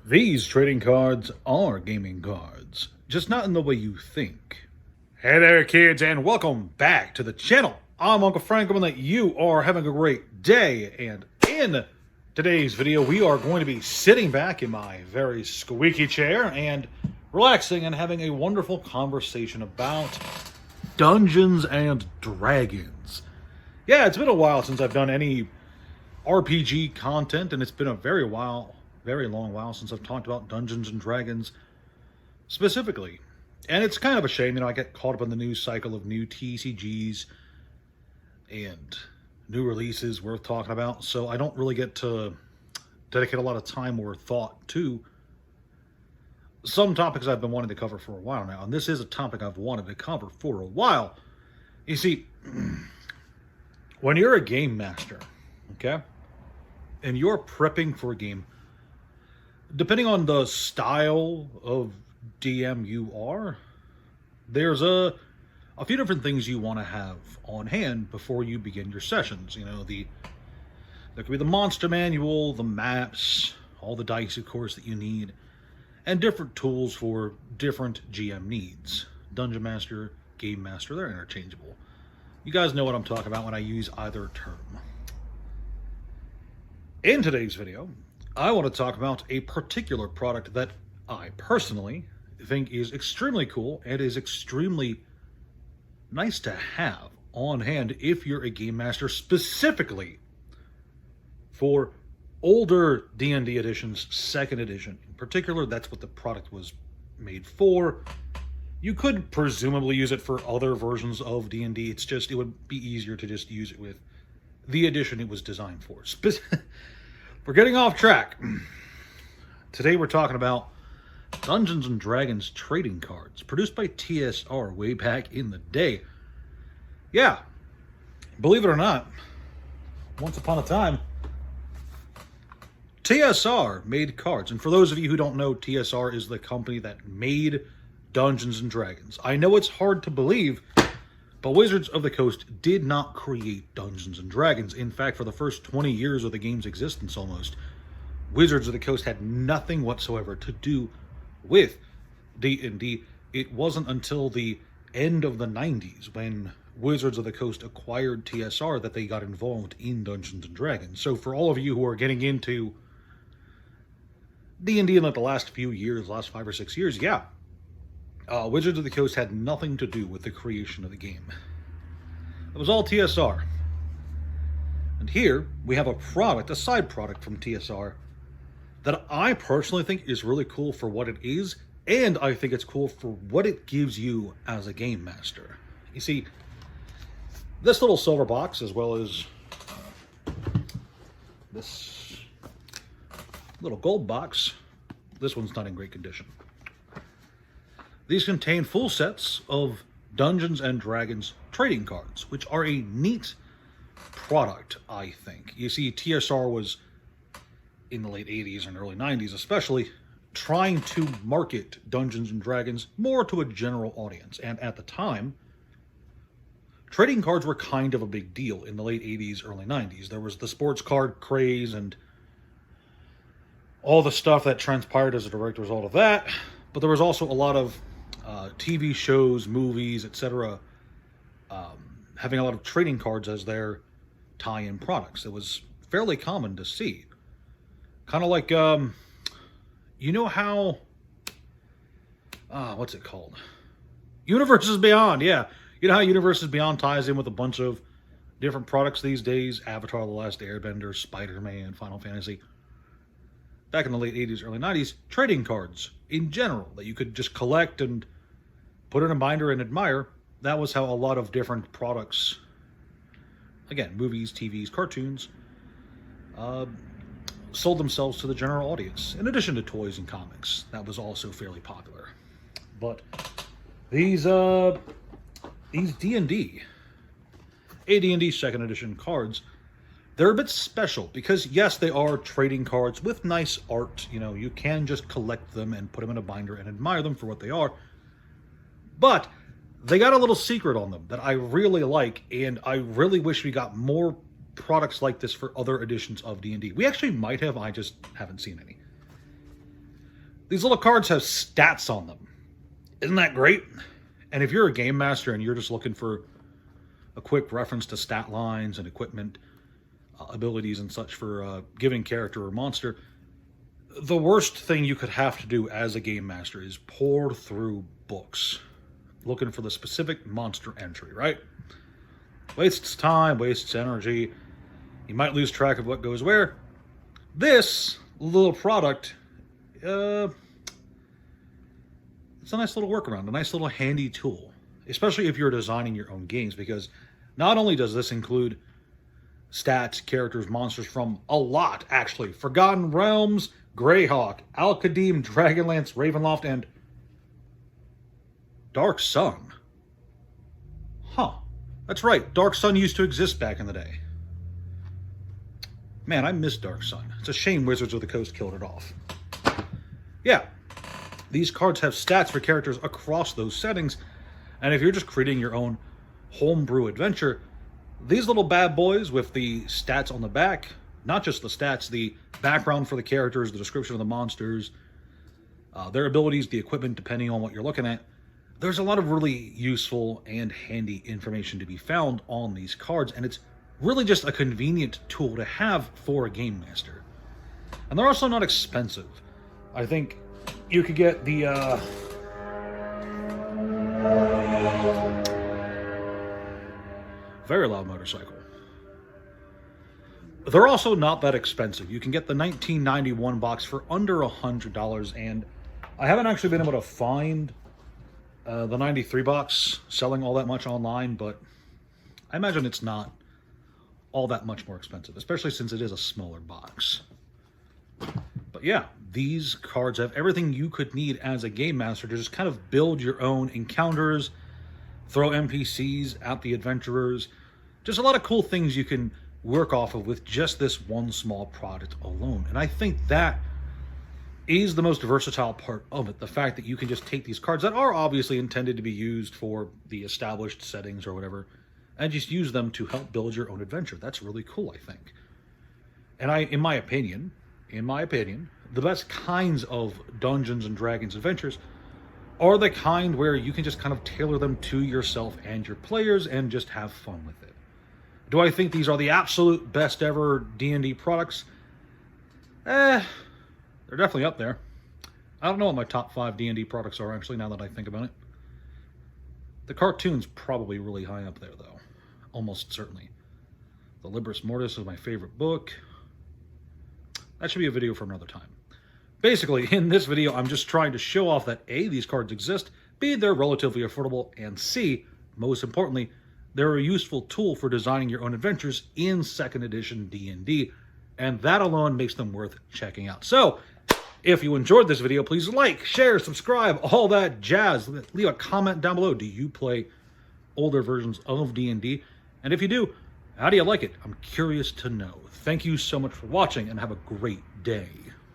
These trading cards are gaming cards, just not in the way you think. Hey there, kids, and welcome back to the channel. I'm Uncle Frank, hoping that you are having a great day. And in today's video, we are going to be sitting back in my very squeaky chair and relaxing and having a wonderful conversation about Dungeons and Dragons. Yeah, it's been a while since I've done any RPG content, and it's been a very long while since I've talked about Dungeons and Dragons specifically. And it's kind of a shame, I get caught up in the news cycle of new TCGs and new releases worth talking about, so I don't really get to dedicate a lot of time or thought to some topics I've been wanting to cover for a while now. And this is a topic I've wanted to cover for a while. You see, when you're a game master, okay, and you're prepping for a game, depending on the style of DM you are, there's a few different things you want to have on hand before you begin your sessions. There could be the monster manual, the maps, all the dice, of course, that you need, and different tools for different GM needs. Dungeon Master, Game Master, they're interchangeable. You guys know what I'm talking about when I use either term. In today's video, I want to talk about a particular product that I personally think is extremely cool and is extremely nice to have on hand if you're a game master, specifically for older D&D editions, 2nd edition. In particular, that's what the product was made for. You could presumably use it for other versions of D&D. It's just, it would be easier to just use it with the edition it was designed for. We're getting off track. Today we're talking about Dungeons and Dragons trading cards, produced by TSR way back in the day. Yeah, believe it or not, once upon a time, TSR made cards. And for those of you who don't know, TSR is the company that made Dungeons and Dragons. I know it's hard to believe, but Wizards of the Coast did not create Dungeons and Dragons. In fact, for the first 20 years of the game's existence almost, Wizards of the Coast had nothing whatsoever to do with D&D. It wasn't until the end of the 90s when Wizards of the Coast acquired TSR that they got involved in Dungeons and Dragons. So for all of you who are getting into D&D in like the last few years, last 5 or 6 years, yeah, Wizards of the Coast had nothing to do with the creation of the game. It was all TSR. And here we have a product, a side product from TSR, that I personally think is really cool for what it is, and I think it's cool for what it gives you as a game master. You see, this little silver box, as well as this little gold box, this one's not in great condition. These contain full sets of Dungeons and Dragons trading cards, which are a neat product, I think. You see, TSR was, in the late 80s and early 90s especially, trying to market Dungeons and Dragons more to a general audience. And at the time, trading cards were kind of a big deal in the late 80s, early 90s. There was the sports card craze and all the stuff that transpired as a direct result of that. But there was also a lot of TV shows, movies, etc., having a lot of trading cards as their tie-in products. It was fairly common to see. Kind of like, you know how, what's it called? Universes Beyond, yeah. You know how Universes Beyond ties in with a bunch of different products these days? Avatar: The Last Airbender, Spider-Man, Final Fantasy. Back in the late 80s, early 90s, trading cards in general that you could just collect and put in a binder and admire. That was how a lot of different products, again, movies, TVs, cartoons, sold themselves to the general audience, in addition to toys and comics. That was also fairly popular. But these D&D, AD&D 2nd edition cards, they're a bit special because, yes, they are trading cards with nice art. You can just collect them and put them in a binder and admire them for what they are. But they got a little secret on them that I really like, and I really wish we got more products like this for other editions of D&D. We actually might have, I just haven't seen any. These little cards have stats on them. Isn't that great? And if you're a game master and you're just looking for a quick reference to stat lines and equipment, abilities and such for a given character or monster, the worst thing you could have to do as a game master is pour through books looking for the specific monster entry, right? Wastes time, wastes energy. You might lose track of what goes where. This little product, it's a nice little workaround, a nice little handy tool, especially if you're designing your own games, because not only does this include stats, characters, monsters from a lot, actually. Forgotten Realms, Greyhawk, Al-Qadim, Dragonlance, Ravenloft, and Dark Sun. Huh. That's right, Dark Sun used to exist back in the day. Man, I miss Dark Sun. It's a shame Wizards of the Coast killed it off. Yeah, these cards have stats for characters across those settings, and if you're just creating your own homebrew adventure, these little bad boys with the stats on the back, not just the stats, the background for the characters, the description of the monsters, their abilities, the equipment, depending on what you're looking at, there's a lot of really useful and handy information to be found on these cards, and it's really just a convenient tool to have for a game master. And they're also not expensive. I think you could get the very loud motorcycle. They're also not that expensive. You can get the 1991 box for under $100, and I haven't actually been able to find the 93 box selling all that much online, but I imagine it's not all that much more expensive, especially since it is a smaller box. But yeah, these cards have everything you could need as a game master to just kind of build your own encounters, throw NPCs at the adventurers, just a lot of cool things you can work off of with just this one small product alone. And I think that is the most versatile part of it, the fact that you can just take these cards that are obviously intended to be used for the established settings or whatever, and just use them to help build your own adventure. That's really cool, I think. And in my opinion, the best kinds of Dungeons and Dragons adventures are the kind where you can just kind of tailor them to yourself and your players and just have fun with it. Do I think these are the absolute best ever D&D products? They're definitely up there. I don't know what my top 5 D&D products are, actually, now that I think about it. The cartoon's probably really high up there, though. Almost certainly. The Libris Mortis is my favorite book. That should be a video for another time. Basically, in this video, I'm just trying to show off that A, these cards exist, B, they're relatively affordable, and C, most importantly, they're a useful tool for designing your own adventures in 2nd edition D&D, and that alone makes them worth checking out. So, if you enjoyed this video, please like, share, subscribe, all that jazz. Leave a comment down below. Do you play older versions of D&D? And if you do, how do you like it? I'm curious to know. Thank you so much for watching, and have a great day.